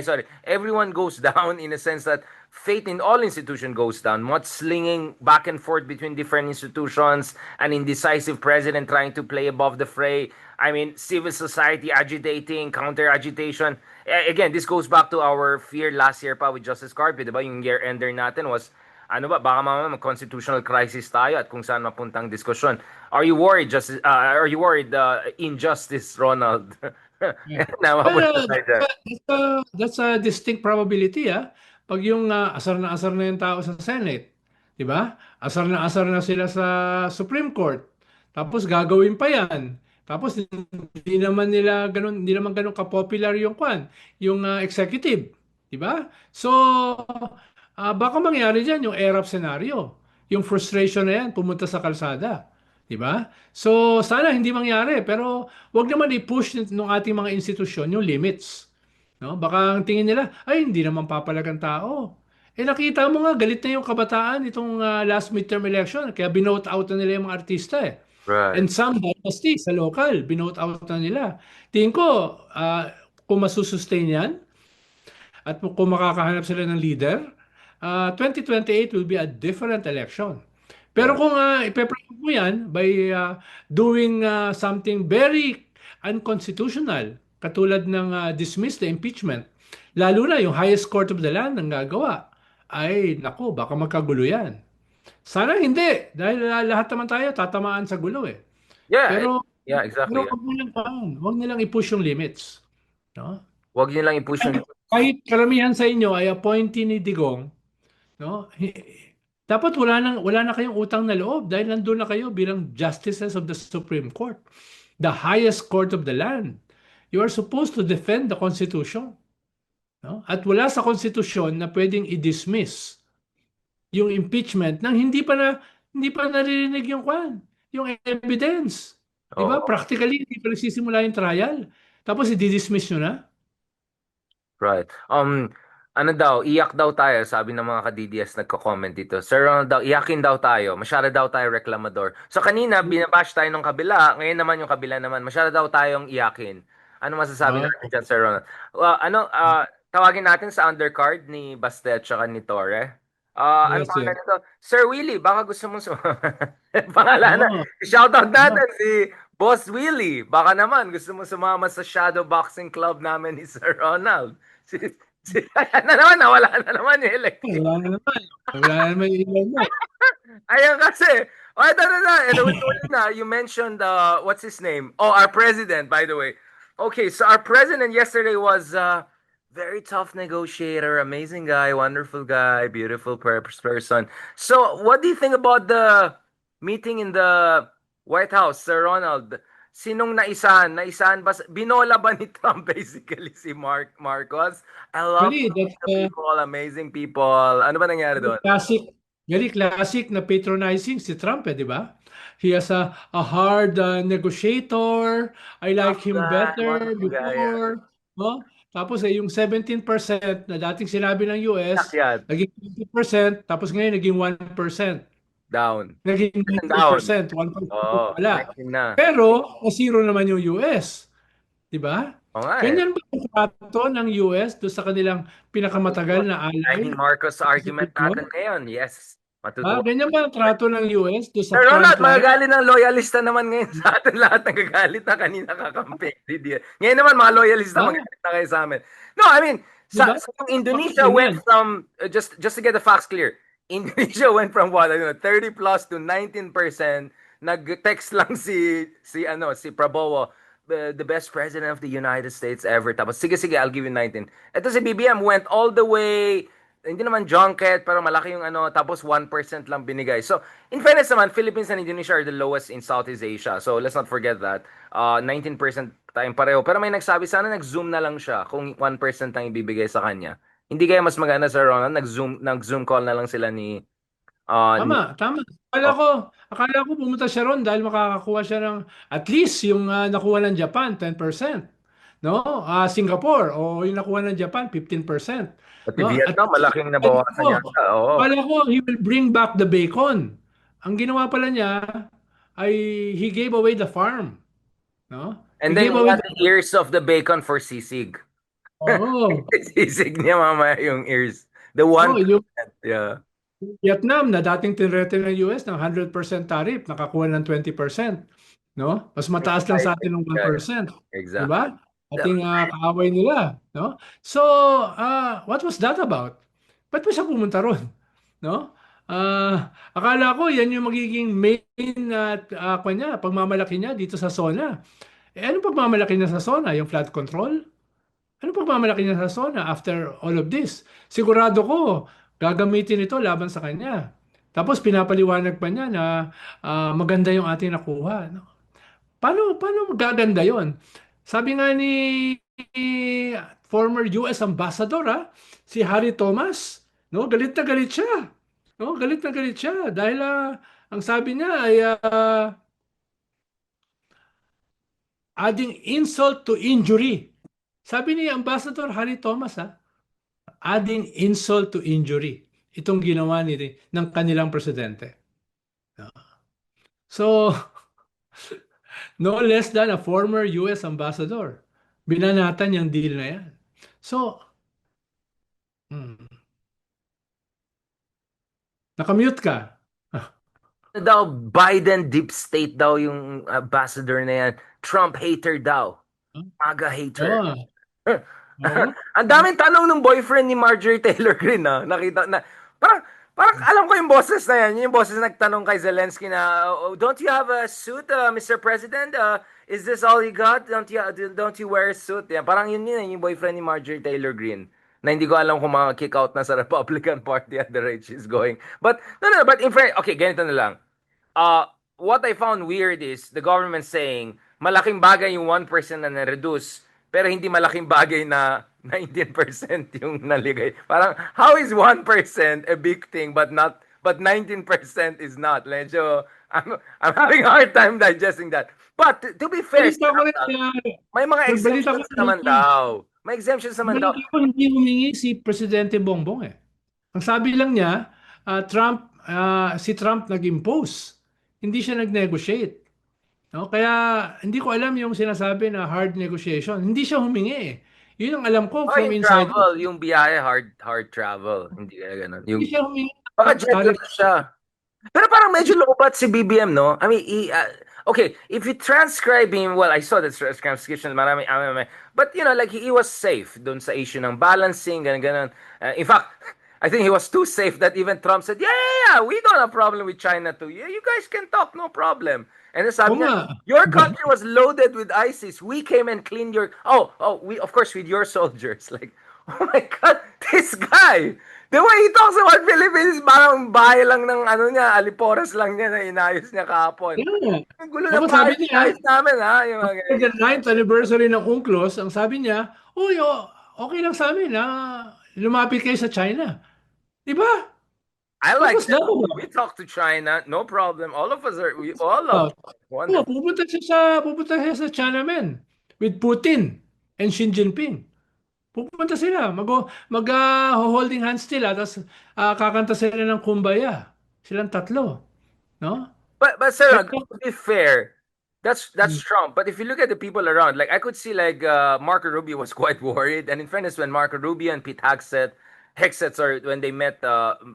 everyone goes down in a sense that faith in all institution goes down, mudslinging back and forth between different institutions, an indecisive president trying to play above the fray. I mean, civil society agitating, counter-agitation. Again, this goes back to our fear last year pa with Justice Carpio, di ba? Yung year-ender natin was, ano ba, baka mamaya mag-constitutional crisis tayo at kung saan mapuntang diskusyon. Are you worried, injustice, Ronald? yeah. Na Well, mapunta tayo dyan. that's a distinct probability, ah. Pag yung asar na yung tao sa Senate, 'di ba? Asar na sila sa Supreme Court. Tapos gagawin pa 'yan. Tapos hindi naman ganun ka-popular yung yung executive, 'di ba? So, baka mangyari diyan yung ERAP scenario. Yung frustration na yan pumunta sa kalsada, 'di ba? So, sana hindi mangyari, pero wag naman i-push ng ating mga institusyon yung limits. No? Baka ang tingin nila, ay hindi naman papalagang tao. Nakita mo nga, galit na yung kabataan itong last midterm election. Kaya binote out na nila yung mga artista eh. Right. And some dynasty sa local, binote out na nila. Tingin ko, kung masusustain yan, at kung makakahanap sila ng leader, 2028 will be a different election. Pero Yeah. kung ipeprove mo yan by doing something very unconstitutional, katulad ng dismiss the impeachment, lalo na yung highest court of the land ang gagawa, ay nako, baka magkagulo yan. Sana hindi, dahil lahat naman tayo tatamaan sa gulo eh. Yeah, Pero, yeah, exactly. Yeah. wag nilang i-push yung limits. No? Huwag niyo lang i-push yung Kahit karamihan sa inyo ay appointee ni Digong, no? Dapat wala na kayong utang na loob dahil nandun na kayo bilang justices of the Supreme Court, the highest court of the land. You are supposed to defend the Constitution, no? At wala sa Constitution na pwedeng i-dismiss yung impeachment nang hindi pa naririnig yung evidence. 'Di ba? Oo. Practically hindi pa nagsisimula yung trial. Tapos i-dismiss nyo na. Right. Ano daw, iyak daw tayo, sabi ng mga ka-DDS nagko-comment dito. Sir Ronald daw, iyakin daw tayo. Masyado daw tayo reklamador. So kanina, binabash tayo ng kabila. Ngayon naman yung kabila naman. Masyado daw tayong iyakin. Ano masasabi Ah, natin dyan, Sir Ronald? Tawagin natin sa undercard ni Baste at saka ni Torre. Ano yes, yes. pangalan nito? Sir Willie, baka gusto mong pangalanan. Oh, Shoutout natin si Boss Willie, baka naman gusto mo sumama sa shadow boxing club namin ni Sir Ronald. Si, ayan na naman, nawala na naman yung electric. Wala na naman. Wala na naman yung ilaw mo. Ayan kasi. Oh, ito na. Ito na. You mentioned, what's his name? Oh, our president, by the way. Okay, so our president yesterday was very tough negotiator, amazing guy, wonderful guy, beautiful person. So, what do you think about the meeting in the White House, Sir Ronald? Sinong naisahan? Naisahan ba? Binola ba ni Trump basically si Marcos? I love Actually, that's the people, amazing people. Ano ba nangyari doon? classic, very classic na patronizing si Trump, di ba? He has a hard negotiator. I like Tough him guy, better wonderful guy. Yeah. before. No? Tapos yung 17% na dating sinabi ng US, Akyat, naging 20%, tapos ngayon naging 1%. down. Naging Down. 19%, 1% Oo, wala. 19 na. Pero, zero naman yung US. Di ba? Oo nga eh. Ganyan ba ang trato ng US doon sa kanilang pinakamatagal na Dahil ally Marcos sa argument Pacific? natin ngayon, yes. Matutuwa. Ganyan ba ang trato ng US doon sa Sir Ronald, frontline? magagalit ng loyalista naman ngayon sa atin. Lahat nagagalit na kanina kakampi. Ngayon naman, mga loyalista Ah, magalit na kayo sa amin. No, I mean, di ba? sa yung Indonesia Bakit went ganyan? from, just to get the facts clear, Indonesia went from what, I don't know, 30 plus to 19%. Nag-text lang si Prabowo, the best president of the United States ever. Tapos, sige, I'll give you 19. Ito si BBM went all the way, hindi naman junket, pero malaki yung ano, tapos 1% lang binigay. So, in fairness naman, Philippines and Indonesia are the lowest in Southeast Asia. So, let's not forget that. 19% tayong pareho. Pero may nagsabi, sana nag-zoom na lang siya kung 1% lang ibibigay sa kanya. Hindi kaya mas maganda sa Ronald, nag-zoom call na lang sila ni Tama. oh, Akala ko pumunta siya ron dahil makakakuha siya ng at least yung nakuha ng Japan, 10%. No? Singapore, o yung nakuha ng Japan, 15%. pati No? At Vietnam, least, malaking nabawasan yata. Oo. akala ko he will bring back the bacon. Ang ginawa pala niya ay he gave away the farm. No? He And then gave he away had the. the ears of the bacon for sisig. Oh, Sisig niya mamaya yung ears. The oh, 1%. yung Yeah. Vietnam na dating tinrete ng US ng 100% tariff, nakakuha ng 20%. No? Mas mataas lang sa atin ng Yeah, 1%. Di exactly. ba? Ating kaaway nila. No? So, what was that about? Ba't pa siya pumunta ron? No? Akala ko yan yung magiging main pagmamalaki niya dito sa SONA. Ano pagmamalaki niya sa SONA? Yung flood control? Ano pagmamalaki niya sa SONA after all of this? Sigurado ko, gagamitin ito laban sa kanya. Tapos pinapaliwanag pa niya na maganda yung ating nakuha. No? Paano magaganda yon? Sabi nga ni former US Ambassador, si Harry Thomas, no, galit na galit siya. No, galit na galit siya dahil ang sabi niya ay adding insult to injury. Sabi ni Ambassador Harry Thomas, adding insult to injury. Itong ginawa ng kanilang presidente. So, no less than a former US ambassador. Binanatan yung deal na yan. So, hmm, nakamute ka. Daw, Biden deep state daw yung ambassador na yan. Trump hater daw. MAGA hater. Oo. Oo. Ang daming tanong ng boyfriend ni Marjorie Taylor Greene, na nakita na parang alam ko yung boses na yan, yung boses na nagtanong kay Zelensky na, "Oh, don't you have a suit, Mr. President? Is this all you got? Don't you wear a suit?" Yan, parang yun yung boyfriend ni Marjorie Taylor Greene. Na hindi ko alam kung kick out na sa Republican Party at the rate she's going. But no, but in fact, okay, ganito na lang. What I found weird is the government saying malaking bagay yung 1% na na-reduce pero hindi malaking bagay na 19% yung naligay. Parang how is 1% a big thing but 19% is not? Medyo I'm having a hard time digesting that. But to be fair, Balita ko rin may mga balita ko exemptions naman daw. May exemptions naman daw. balita ko hindi humingi si Presidente Bongbong eh. Ang sabi lang niya, si Trump nag-impose. Hindi siya nag-negotiate. No? Kaya hindi ko alam yung sinasabi na hard negotiation. Hindi siya humingi eh. Yun ang alam ko Oh, from yung inside. travel, yung biyahe, hard travel. Hindi kaya ganun. Hindi siya humingi Baka ng jet tariff. lag siya. Pero parang medyo low bat si BBM, no? I mean, okay, if you transcribe him, well, I saw the transcription, but like he was safe dun sa issue ng balancing, ganun, ganun. In fact, I think he was too safe that even Trump said, yeah, yeah, yeah, we don't have a problem with China too. Yeah, you guys can talk, no problem. And then Oo sabi niya, nga. your country was loaded with ISIS. We came and cleaned your, we, of course, with your soldiers. Like, oh my God, this guy. The way he talks about Philippines, parang bahay lang ng ano niya, Alipores lang niya na inayos niya kahapon. Yan nga. Ang gulo ng Tapos sabi bahay niya, inayos namin ha, yung mga after the ganyan. ninth anniversary ng UNCLOS, ang sabi niya, uy, okay lang sa amin na lumapit kayo sa China. Di ba? I What like was that. that about? We talk to China, no problem. All of us are, we all love Uh, China. Wonderful. pupunta siya sa China, men. With Putin and Xi Jinping. Pupunta sila. Holding hands sila. Tapos kakanta sila ng Kumbaya. Silang tatlo. No? But Sarah, Pero, to be fair, that's Trump. But if you look at the people around, like I could see like Marco Rubio was quite worried. And in fairness, when Marco Rubio and Pete Hegseth, or when they met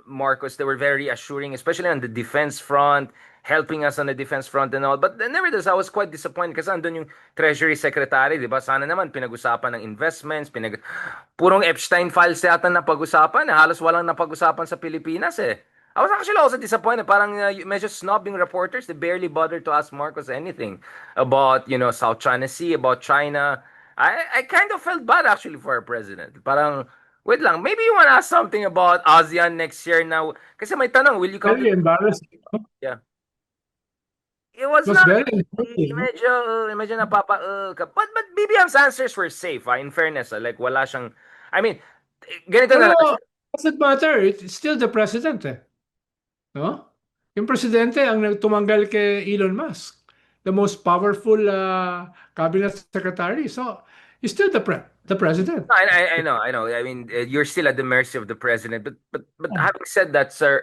Marcos, they were very assuring, especially on the defense front, helping us on the defense front and all. But nevertheless, I was quite disappointed kasi andun yung Treasury Secretary, di ba? Sana naman pinag-usapan ng investments, purong Epstein files yata na pag-usapan. Halos walang napag-usapan sa Pilipinas eh. I was actually also disappointed. Parang medyo snobbing reporters. They barely bothered to ask Marcos anything about, South China Sea, about China. I kind of felt bad actually for our president. Parang, wait lang, maybe you want to ask something about ASEAN next year now. Kasi may tanong, will you come to... very embarrassing. No? Yeah. It It was was not very really, embarrassing. No? medyo but BBM's answers were safe, in fairness. Like, wala siyang, I mean, ganito na Pero, lang. doesn't matter. It's still the president eh. No? Yung presidente ang nagtumanggal kay Elon Musk, the most powerful cabinet secretary. So, he's still the president. I know, I know. I mean, you're still at the mercy of the president. But having said that, sir,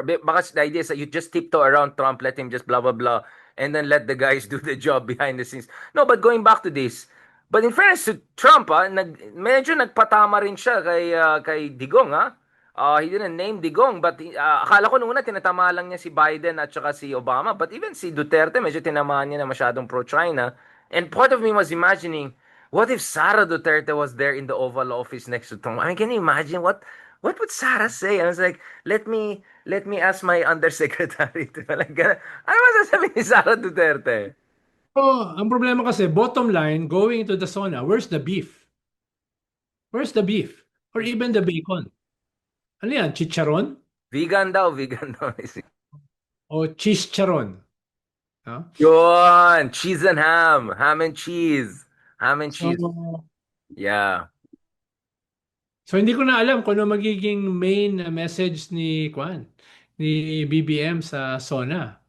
because the idea is that you just tiptoe around Trump, let him just blah blah blah, and then let the guys do the job behind the scenes. No, but going back to this, but in fairness to Trump, medyo nagpatama rin siya kay Digong, ha? He didn't name Digong, but akala ko nung una tinatama lang niya si Biden at saka si Obama. But even si Duterte, medyo tinamaan niya na masyadong pro-China. And part of me was imagining, what if Sara Duterte was there in the Oval Office next to Trump? I mean, can you imagine what would Sara say? I was like, let me ask my undersecretary to like, ano ba sasabihin ni Sara Duterte? So, ang problema kasi, bottom line, going into the sauna, where's the beef? Where's the beef? Or even the bacon? Ano yan? Chicharon? Vegan daw. O chicharon? No? Yun, cheese and ham and cheese, ham and So, cheese. Yeah. so hindi ko na alam kung ano magiging main message ni BBM sa SONA.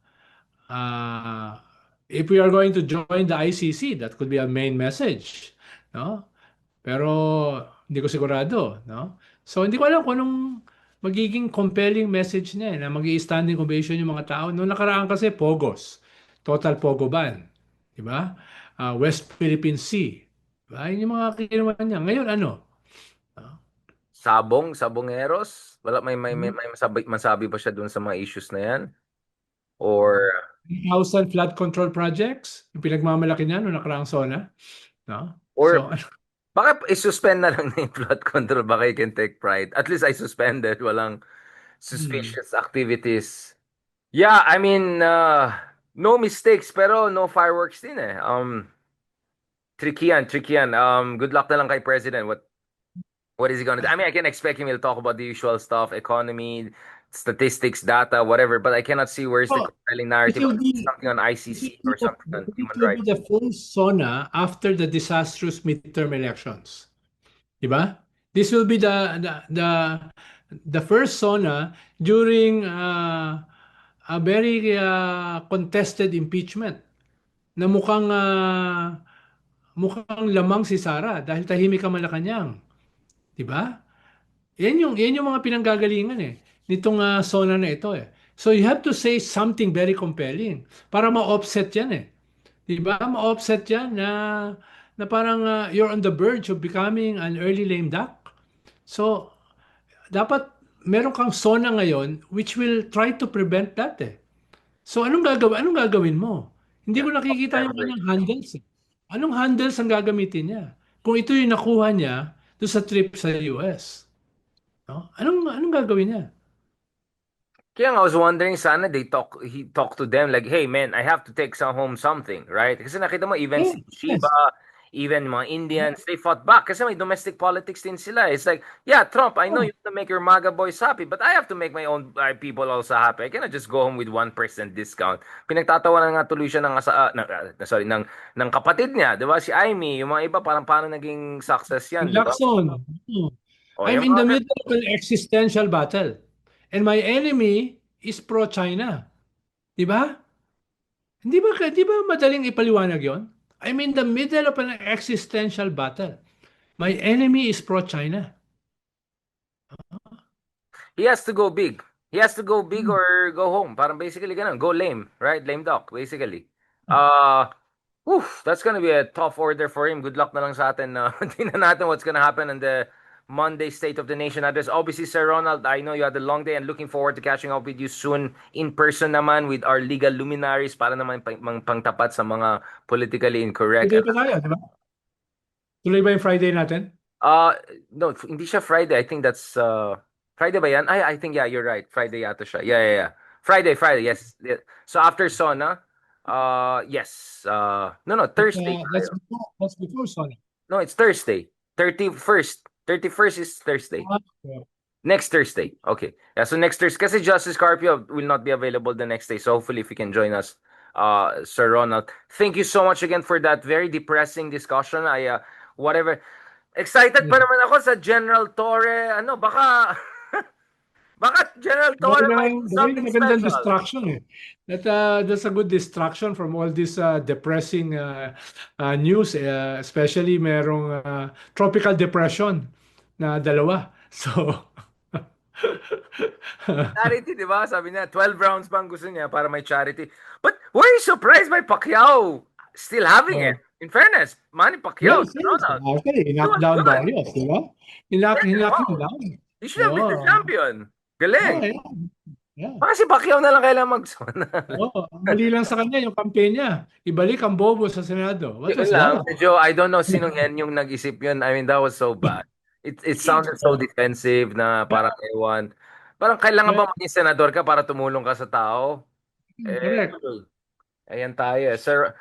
If we are going to join the ICC, that could be a main message, no? Pero hindi ko sigurado, no? So hindi ko alam kung anong magiging compelling message niya na mag-i-standing ovation yung mga tao. Noong nakaraan kasi Pogos, total Pogo ban, di ba? West Philippine Sea, di ba? Yun yung mga ginawa niya. Ngayon ano? Sabongeros. Wala may masabi pa siya dun sa mga issues na yan. Or 1,000 flood control projects, yung pinagmamalaki niya noong nakaraang SONA, no? or So, baka i-suspend na lang na yung flood control, baka you can take pride. At least I suspended, walang hmm. suspicious activities. Yeah, I mean, no mistakes pero no fireworks din eh. Tricky yan. Good luck na lang kay President. What is he gonna do? I mean, I can expect him to talk about the usual stuff, economy, statistics, data, whatever, but I cannot see where's the Oh, compelling it narrative, will be something on ICC or something on this human will be rights. the first SONA after the disastrous midterm elections. Diba? This will be the first SONA during a very contested impeachment na mukhang lamang si Sara dahil tahimik ang Malacanang. Diba? Yan yung mga pinanggagalingan eh nitong SONA na ito eh. So you have to say something very compelling para ma-offset yan eh. 'Di ba? Ma-offset yan na parang you're on the verge of becoming an early lame duck. So dapat meron kang SONA ngayon which will try to prevent that eh. So anong gagawin mo? Hindi Yeah, ko nakikita yung September. kanyang handles, eh. Anong handles ang gagamitin niya? Kung ito yung nakuha niya doon sa trip sa US, no? Anong gagawin niya? Kaya nga, I was wondering, sana he talk to them like, hey man, I have to take some home something, right? Kasi nakita mo, even Yes, si Shiba, yes. even mga Indians, they fought back kasi may domestic politics din sila. It's like, yeah, Trump, I know Oh, you want to make your MAGA boys happy, but I have to make my own people also happy. I cannot just go home with 1% discount. Pinagtatawanan nga tuloy siya sorry, ng kapatid niya, di ba? Si Amy, yung mga iba, parang paano naging success yan, di ba? Lacson. Oh. O, I'm yung in the mga, middle of an existential battle. And my enemy is pro-China. Di ba? Di ba madaling ipaliwanag yon? I'm in the middle of an existential battle. My enemy is pro-China. he has to go big. He has to go big Hmm. or go home. Parang basically ganun. Go lame, right? Lame duck, basically. Uh, that's gonna be a tough order for him. Good luck na lang sa atin. Tingnan natin what's gonna happen in the Monday State of the Nation address. Obviously, Sir Ronald, I know you had a long day and looking forward to catching up with you soon in person naman with our legal luminaries para naman pangtapat sa mga politically incorrect. Tuloy pa tayo, di ba? Tuloy ba yung Friday natin? Uh, no, hindi siya Friday. I think that's Friday ba yan? I think yeah, you're right. Friday yata siya. Yeah, yeah, yeah. Friday, yes. Yeah. So after Sona, yes. No, Thursday. That's before Sonic. No, it's Thursday. 31st. 31st is Thursday. Ah, Next Thursday. Okay. Yeah, so next Thursday. Kasi Justice Carpio will not be available the next day. So hopefully if you can join us, Sir Ronald. Thank you so much again for that very depressing discussion. Whatever. Excited pa yeah. naman ako sa General Torre. Ano, baka General Torre might do Very something magandang special. distraction eh. That's a good distraction from all this depressing news, especially merong tropical depression na dalawa. So, Charity, di ba? Sabi niya, 12 rounds pa ang gusto niya para may charity. But were you surprised by Pacquiao still having it? oh, In fairness, Manny Pacquiao, yes, si yes. Ronald, Actually, he knock was down good. Barrios, di ba? Yeah, Knock him wow. down. He should have been the Oo. champion. Oh, Galing. yeah. Yeah. Baka si Pacquiao na lang kailangan magsona. Oo, ang mali lang sa kanya yung kampanya. Ibalik ang bobo sa Senado. What Yun was lang. that? Medyo, I don't know sinong yan yung nag-isip yun. I mean, that was so bad. It sounded so Oh, defensive na yeah, parang ewan. Parang kailangan yeah, ba maging senador ka para tumulong ka sa tao? Eh, correct. ayan tayo. Sir,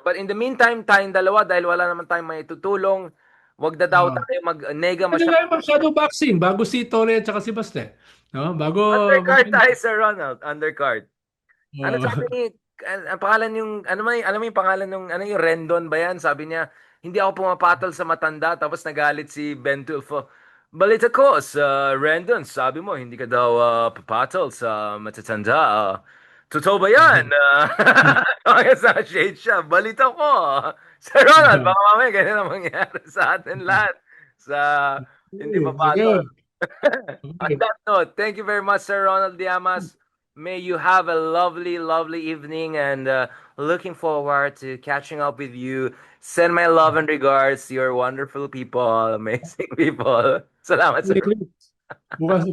but in the meantime, tayong dalawa, dahil wala naman tayong may tutulong, wag na daw Oh. tayo mag-nega Ano masyado. lang yung shadow boxing bago si Torre at saka si Baste. No? Bago Undercard tayo, Sir Ronald. Undercard. Ano sabi oh. ni, ang pangalan yung, alam mo yung pangalan ng, ano yung Rendon ba yan? Sabi niya, hindi ako pumapatol sa matanda, tapos nagalit si Ben Tulfo. Balita ko, sa Rendon, sabi mo, hindi ka daw papatol sa matatanda. Totoo ba yan? Kaya sa shade siya, balita ko. Sir Ronald, baka mamaya ganyan ang mangyari sa atin lahat. Sa hindi papatol. Sige. On Okay. that note, thank you very much, Sir Ronald Diamas. May you have a lovely, lovely evening and looking forward to catching up with you. Send my love and regards to your wonderful people, amazing people. Salamat, Sir. Bukas